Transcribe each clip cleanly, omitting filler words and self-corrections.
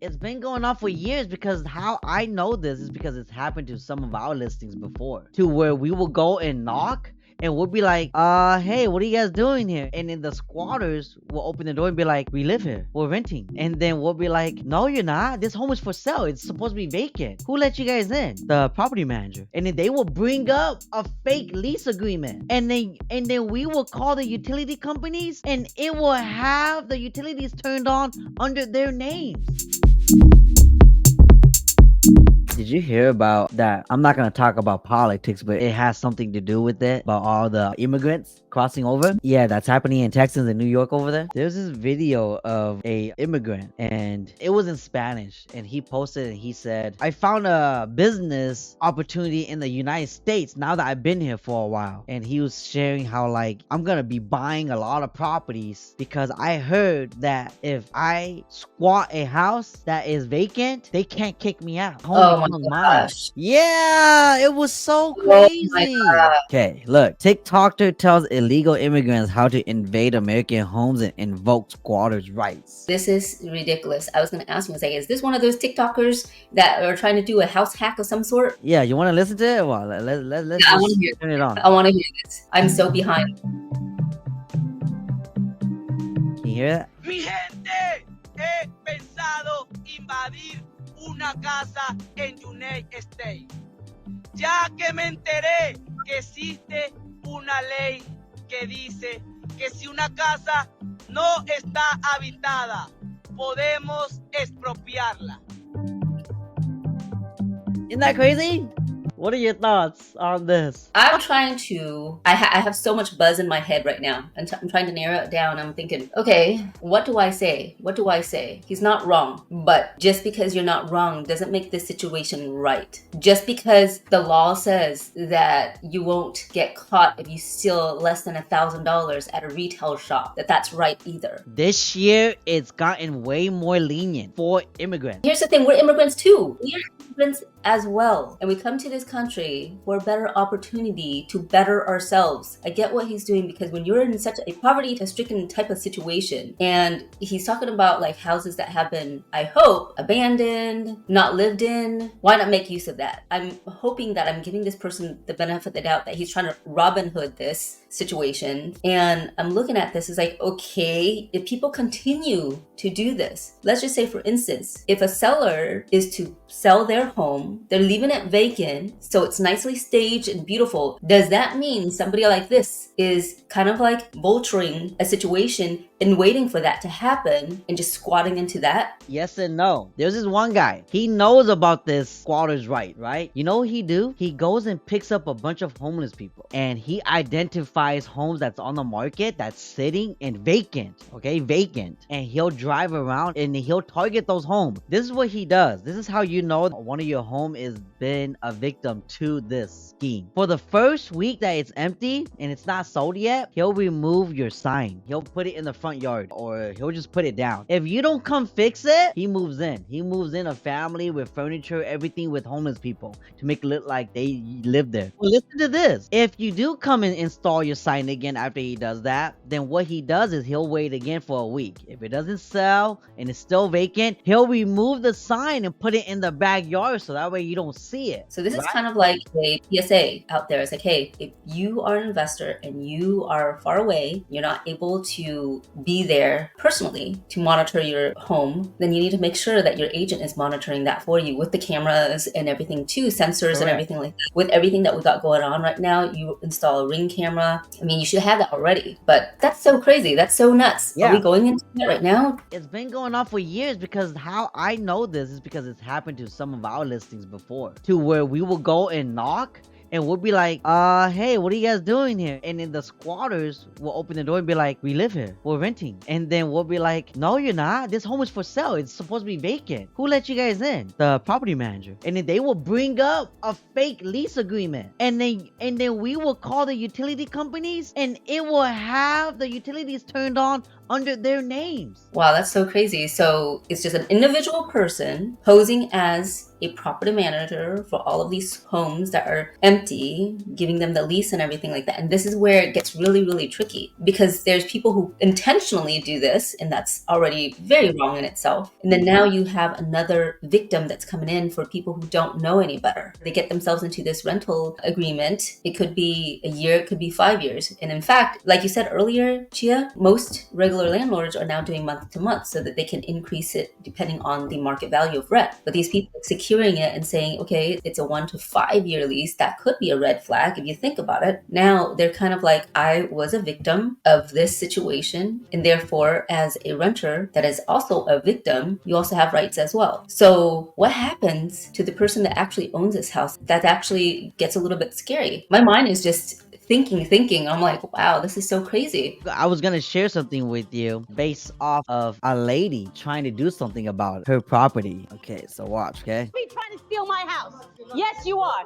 It's been going on for years because how I know this is because it's happened to some of our listings before. To where we will go and knock and we'll be like, hey, what are you guys doing here? And then the squatters will open the door and be like, we live here. We're renting. And then we'll be like, no, you're not. This home is for sale. It's supposed to be vacant. Who let you guys in? The property manager. And then they will bring up a fake lease agreement. And then we will call the utility companies and it will have the utilities turned on under their names. Did you hear about that? I'm not going to talk about politics, but it has something to do with it, about all the immigrants crossing over. Yeah, that's happening in Texas and New York over there. There's this video of a immigrant and it was in Spanish and he posted and he said, I found a business opportunity in the United States now that I've been here for a while. And he was sharing how like, I'm going to be buying a lot of properties because I heard that if I squat a house that is vacant, they can't kick me out. Oh my gosh. Yeah, it was so Oh my crazy. God. Okay, look, TikToker tells illegal immigrants how to invade American homes and invoke squatters' rights. This is ridiculous. I was going to ask you, like, is this one of those TikTokers that are trying to do a house hack of some sort? Yeah, you want to listen to it? Well, let's I want to hear turn it on. I want to hear this. I'm so behind. Can you hear that? Mi gente, he pensado invadir una casa en United States, ya que me enteré que existe una ley que dice que si una casa no está habitada, podemos expropiarla. Isn't that crazy? What are your thoughts on this? I'm trying to, I have so much buzz in my head right now. I'm trying to narrow it down. I'm thinking, okay, what do I say? What do I say? He's not wrong. But just because you're not wrong doesn't make this situation right. Just because the law says that you won't get caught if you steal less than $1,000 at a retail shop, that's right either. This year, it's gotten way more lenient for immigrants. Here's the thing, we're immigrants too. We are immigrants as well. And we come to this country for a better opportunity to better ourselves. I get what he's doing because when you're in such a poverty-stricken type of situation, and he's talking about like houses that have been, I hope, abandoned, not lived in, why not make use of that? I'm hoping that I'm giving this person the benefit of the doubt that he's trying to Robin Hood this situation. And I'm looking at this as like, okay, if people continue to do this, let's just say for instance, if a seller is to sell their home, they're leaving it vacant, so it's nicely staged and beautiful. Does that mean somebody like this is kind of like vulturing a situation and waiting for that to happen and just squatting into that? Yes and no. There's this one guy. He knows about this squatter's right? You know what he do? He goes and picks up a bunch of homeless people and he identifies homes that's on the market that's sitting and vacant, okay? Vacant. And he'll drive around and he'll target those homes. This is what he does. This is how you know one of your home is been a victim to this scheme. For the first week that it's empty and it's not sold yet, he'll remove your sign. He'll put it in the front yard or he'll just put it down. If you don't come fix it, he moves in. He moves in a family with furniture, everything with homeless people to make it look like they live there. Well, listen to this. If you do come and install your sign again after he does that, then what he does is he'll wait again for a week. If it doesn't sell and it's still vacant, he'll remove the sign and put it in the backyard so that way you don't see it. So this is kind of like a PSA out there. It's like, hey, if you are an investor and you are far away, you're not able to be there personally to monitor your home, then you need to make sure that your agent is monitoring that for you with the cameras and everything too, sensors. Correct. And everything like that. With everything that we got going on right now, you install a Ring camera. I mean, you should have that already, but that's so crazy. That's so nuts. Yeah. Are we going into that right now? It's been going on for years because how I know this is because it's happened to some of our listings before, to where we will go and knock and we'll be like, hey, what are you guys doing here? And then the squatters will open the door and be like, we live here, we're renting. And then we'll be like, no, you're not. This home is for sale. It's supposed to be vacant. Who let you guys in? The property manager. And then they will bring up a fake lease agreement. And then we will call the utility companies and it will have the utilities turned on under their names. Wow, that's so crazy. So it's just an individual person posing as a property manager for all of these homes that are empty empty, giving them the lease and everything like that. And this is where it gets really, really tricky, because there's people who intentionally do this, and that's already very wrong in itself. And then now you have another victim that's coming in for people who don't know any better. They get themselves into this rental agreement. It could be a year, it could be 5 years. And in fact, like you said earlier, Chia, most regular landlords are now doing month to month so that they can increase it depending on the market value of rent. But these people securing it and saying, okay, it's a 1 to 5 year lease, that could be a red flag if you think about it. Now they're kind of like, I was a victim of this situation, and therefore as a renter that is also a victim, you also have rights as well. So what happens to the person that actually owns this house? That actually gets a little bit scary. My mind is just thinking. I'm like, wow, this is so crazy. I was gonna share something with you based off of a lady trying to do something about her property. Okay, so watch, okay? Be trying to steal my house. Yes, you are.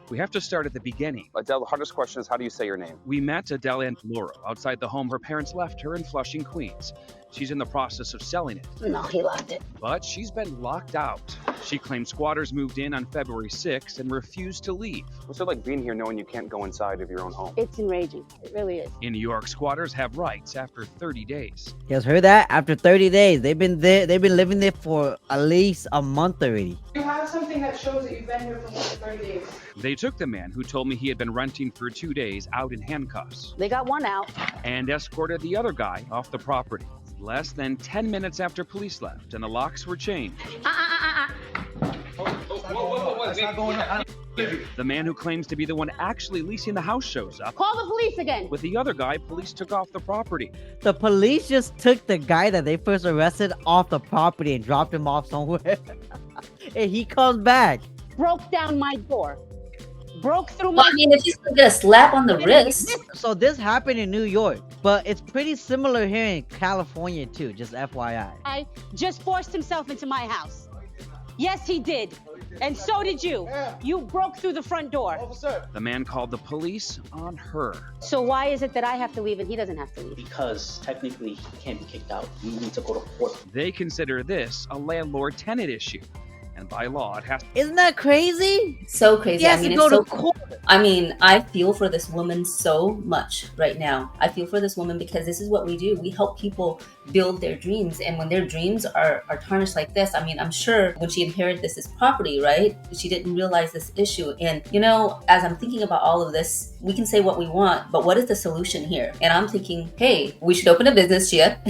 We have to start at the beginning. Adele, the hardest question is, how do you say your name? We met Adele and Laura outside the home her parents left her in Flushing, Queens. She's in the process of selling it. No, he left it. But she's been locked out. She claims squatters moved in on February 6th and refused to leave. What's it like being here knowing you can't go inside of your own home? It's enraging. It really is. In New York, squatters have rights after 30 days. You guys heard that? After 30 days. They've been there, they've been living there for at least a month already. You have something that shows that you've been here for more than 30 days. They took the man who told me he had been renting for 2 days out in handcuffs They got one out. and escorted the other guy off the property. Less than 10 minutes after police left and the locks were changed, the man who claims to be the one actually leasing the house shows up. Call the police again. With the other guy, police took off the property. The police just took the guy that they first arrested off the property and dropped him off somewhere. And he comes back. Broke down my door. Broke through Well, my... I mean, if he's gonna get a slap on the wrist, So this happened in New York, but it's pretty similar here in California too, just FYI. I just forced himself into my house. Yes, he did. And so did you. You broke through the front door. The man called the police on her. So why is it that I have to leave and he doesn't have to leave? Because technically he can't be kicked out. You need to go to court. They consider this a landlord-tenant issue. And by law, it has to. Isn't that crazy? so crazy. He has to go to court. I mean, I feel for this woman so much right now. I feel for this woman because this is what we do. We help people build their dreams. And when their dreams are tarnished like this, I mean, I'm sure when she inherited this property, right? She didn't realize this issue. And, you know, as I'm thinking about all of this, we can say what we want, but what is the solution here? And I'm thinking, hey, we should open a business, Chia,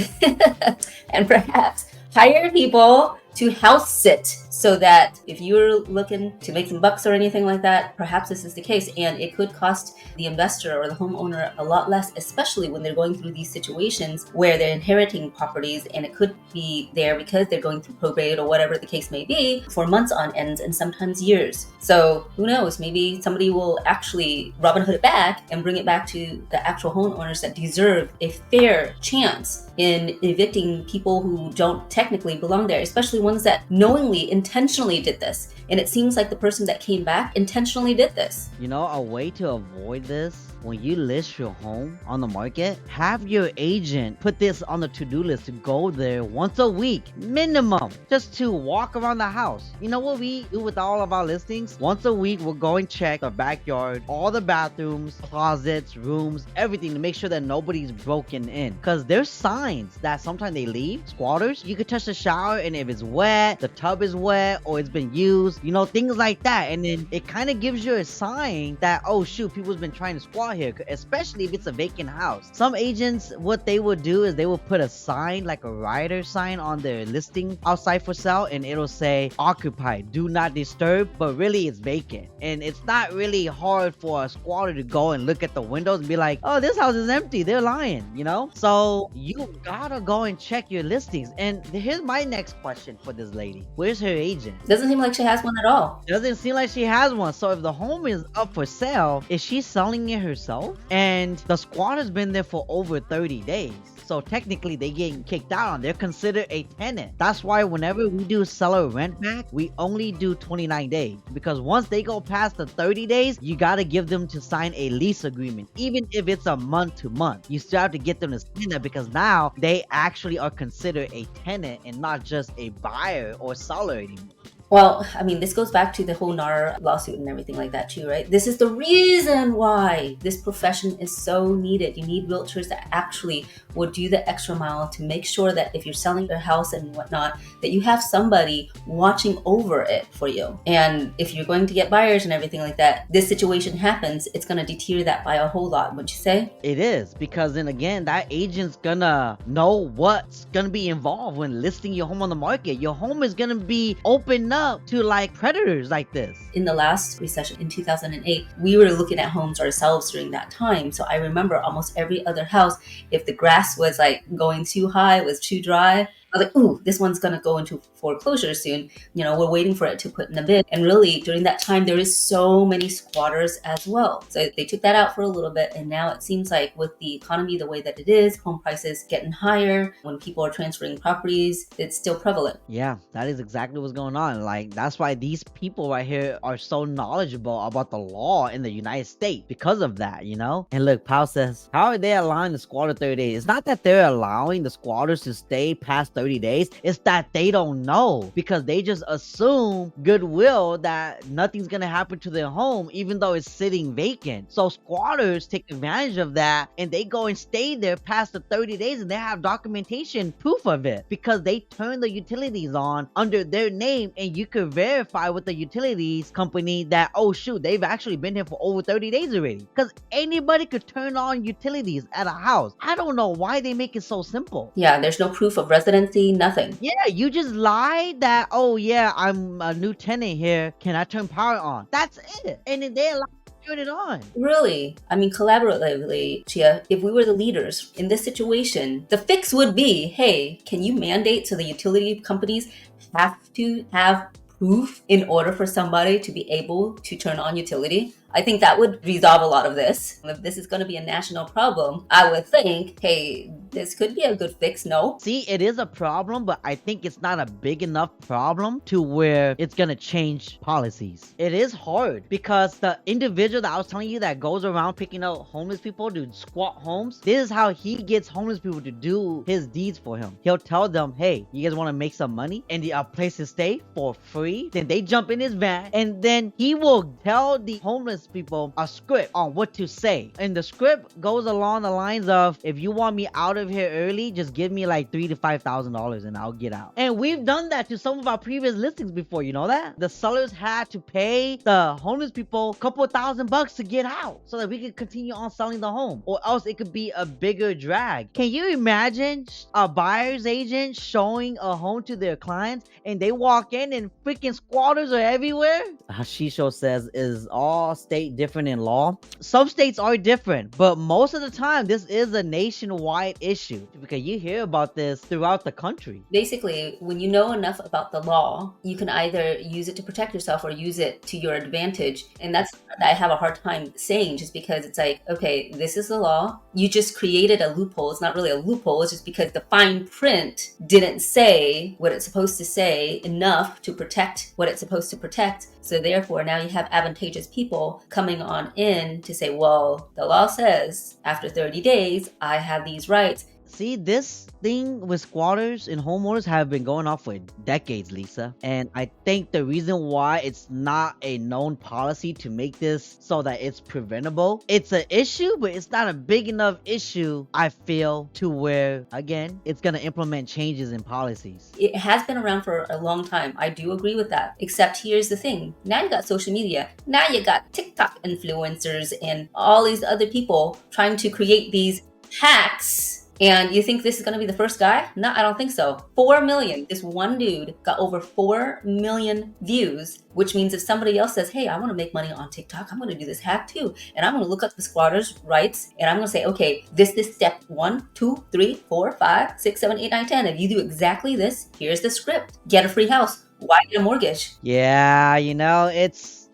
and perhaps hire people to house sit, so that if you're looking to make some bucks or anything like that, perhaps this is the case. And it could cost the investor or the homeowner a lot less, especially when they're going through these situations where they're inheriting properties, and it could be there because they're going through probate or whatever the case may be for months on end and sometimes years. So who knows, maybe somebody will actually Robin Hood it back and bring it back to the actual homeowners that deserve a fair chance in evicting people who don't technically belong there, especially ones that knowingly, intentionally did this. And it seems like the person that came back intentionally did this. You know, a way to avoid this, when you list your home on the market, have your agent put this on the to-do list to go there once a week, minimum, just to walk around the house. You know what we do with all of our listings? Once a week, we'll go and check the backyard, all the bathrooms, closets, rooms, everything to make sure that nobody's broken in. Because there's signs that sometimes they leave, squatters. You could touch the shower, and if it's wet, the tub is wet, or it's been used, you know, things like that. And then it kind of gives you a sign that, oh shoot, people's been trying to squat here, especially if it's a vacant house. Some agents, what they would do is they will put a sign, like a rider sign, on their listing outside for sale, and it'll say occupied, do not disturb, but really it's vacant. And it's not really hard for a squatter to go and look at the windows and be like, oh, this house is empty, they're lying, you know? So you gotta go and check your listings. And here's my next question for this lady: where's her agent? Doesn't seem like she has one at all. Doesn't seem like she has one. So if the home is up for sale, is she selling it herself? And the squatter's been there for over 30 days. So technically they getting kicked out on. They're considered a tenant. That's why whenever we do seller rent back, we only do 29 days. Because once they go past the 30 days, you got to give them to sign a lease agreement. Even if it's a month to month, you still have to get them to sign that, because now they actually are considered a tenant and not just a buyer or seller anymore. Well, I mean, this goes back to the whole NAR lawsuit and everything like that too, right? This is the reason why this profession is so needed. You need realtors that actually will do the extra mile to make sure that if you're selling your house and whatnot, that you have somebody watching over it for you. And if you're going to get buyers and everything like that, this situation happens, it's going to deter that by a whole lot, wouldn't you say? It is, because then again, that agent's gonna know what's gonna be involved when listing your home on the market. Your home is gonna be opened up to like predators like this. In the last recession in 2008, we were looking at homes ourselves during that time. So I remember almost every other house, if the grass was like going too high, it was too dry, I was like, ooh, this one's going to go into foreclosure soon. You know, we're waiting for it to put in a bid. And really, during that time, there is so many squatters as well. So they took that out for a little bit. And now it seems like with the economy the way that it is, home prices getting higher, when people are transferring properties, it's still prevalent. Yeah, that is exactly what's going on. Like, that's why these people right here are so knowledgeable about the law in the United States because of that, you know? And look, Powell says, how are they allowing the squatter 30 days? It's not that they're allowing the squatters to stay past 30 days. It's that they don't know, because they just assume goodwill that nothing's gonna happen to their home even though it's sitting vacant. So squatters take advantage of that and they go and stay there past the 30 days, and they have documentation proof of it because they turn the utilities on under their name, and you could verify with the utilities company that, oh shoot, they've actually been here for over 30 days already, because anybody could turn on utilities at a house. I don't know why they make it so simple. Yeah, there's no proof of residency, nothing. Yeah, you just lied that, oh yeah, I'm a new tenant here, can I turn power on? That's it. And then they allow you to turn it on. Really? I mean, collaboratively, Chia, if we were the leaders in this situation, the fix would be, hey, can you mandate so the utility companies have to have proof in order for somebody to be able to turn on utility? I think that would resolve a lot of this. If this is going to be a national problem, I would think, hey, this could be a good fix, no? See, it is a problem, but I think it's not a big enough problem to where it's gonna change policies. It is hard because the individual that I was telling you that goes around picking up homeless people to squat homes, this is how he gets homeless people to do his deeds for him. He'll tell them, hey, you guys want to make some money and a place to stay for free? Then they jump in his van, and then he will tell the homeless people a script on what to say. And the script goes along the lines of, if you want me out of here early, just give me like $3,000 to $5,000 and I'll get out. And we've done that to some of our previous listings before, you know that? The sellers had to pay the homeless people a couple of $1,000 to get out so that we could continue on selling the home, or else it could be a bigger drag. Can you imagine a buyer's agent showing a home to their clients and they walk in and freaking squatters are everywhere? Hashisho says, is all state different in law? Some states are different, but most of the time this is a nationwide issue because you hear about this throughout the country. Basically, when you know enough about the law, you can either use it to protect yourself or use it to your advantage. And that's what I have a hard time saying, just because it's like, okay, this is the law. You just created a loophole. It's not really a loophole. It's just because the fine print didn't say what it's supposed to say enough to protect what it's supposed to protect. So therefore, now you have advantageous people coming on in to say, well, the law says after 30 days, I have these rights. See, this thing with squatters and homeowners have been going on for decades, Lisa. And I think the reason why it's not a known policy to make this so that it's preventable, it's an issue, but it's not a big enough issue, I feel, to where, again, it's going to implement changes in policies. It has been around for a long time. I do agree with that. Except here's the thing. Now you got social media. Now you got TikTok influencers and all these other people trying to create these hacks. And you think this is going to be the first guy? No, I don't think so. 4 million. This one dude got over 4 million views, which means if somebody else says, hey, I want to make money on TikTok, I'm going to do this hack too. And I'm going to look up the squatters' rights. And I'm going to say, okay, this is step 1, 2, 3, 4, 5, 6, 7, 8, 9, 10. If you do exactly this, here's the script. Get a free house. Why get a mortgage? Yeah, you know,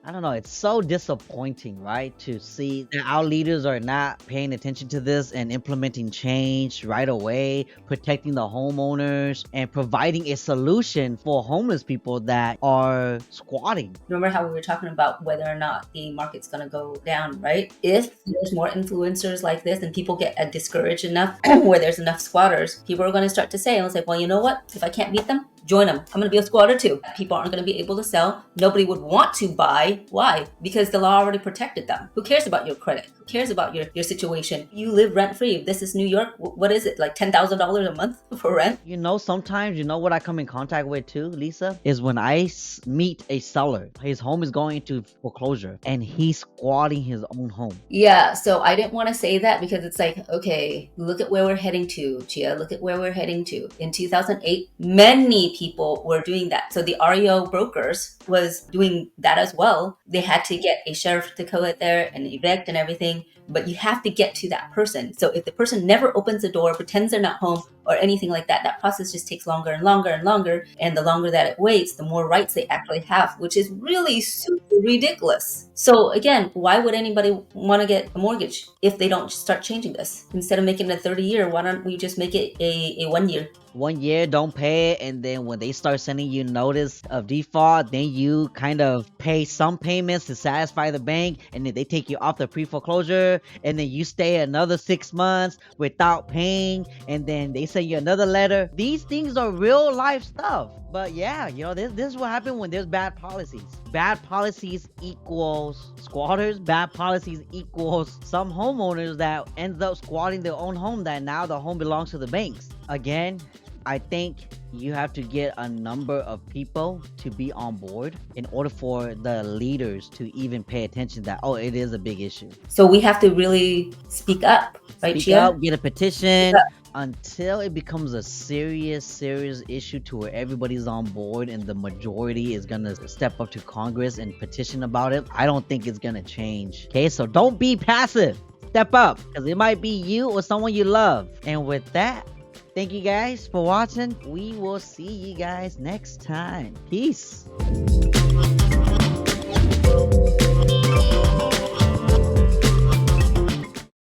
I don't know, it's so disappointing, right? To see that our leaders are not paying attention to this and implementing change right away, protecting the homeowners and providing a solution for homeless people that are squatting. Remember how we were talking about whether or not the market's going to go down, right? If there's more influencers like this and people get discouraged enough where there's enough squatters, people are going to start to say, well, you know what? If I can't beat them, join them. I'm going to be a squatter too. People aren't going to be able to sell. Nobody would want to buy. Why? Because the law already protected them. Who cares about your credit? Who cares about your situation? You live rent free. If this is New York, what is it? Like $10,000 a month for rent? You know, sometimes, you know what I come in contact with too, Lisa? Is when I meet a seller. His home is going into foreclosure and he's squatting his own home. Yeah, so I didn't want to say that because it's like, okay, look at where we're heading to, Chia. Look at where we're heading to. In 2008, many people were doing that. So the REO brokers was doing that as well. They had to get a sheriff to go out there and evict and everything. But you have to get to that person. So if the person never opens the door, pretends they're not home or anything like that, that process just takes longer and longer and longer. And the longer that it waits, the more rights they actually have, which is really super ridiculous. So again, why would anybody want to get a mortgage if they don't start changing this? Instead of making it a 30-year, why don't we just make it a 1 year? 1 year, don't pay it, and then when they start sending you notice of default, then you kind of pay some payments to satisfy the bank, and then they take you off the pre-foreclosure, and then you stay another 6 months without paying, and then they send you another letter. These things are real life stuff. But yeah, you know, this is what happens when there's bad policies. Bad policies equals squatters. Bad policies equals some homeowners that ends up squatting their own home that now the home belongs to the banks. Again, I think you have to get a number of people to be on board in order for the leaders to even pay attention that, oh, it is a big issue. So we have to really speak up, right, Speak Chia? up, get a petition until it becomes a serious issue to where everybody's on board and the majority is gonna step up to Congress and petition about it. I don't think it's gonna change. Okay, so don't be passive. Step up, because it might be you or someone you love. And with that, thank you guys for watching. We will see you guys next time. Peace.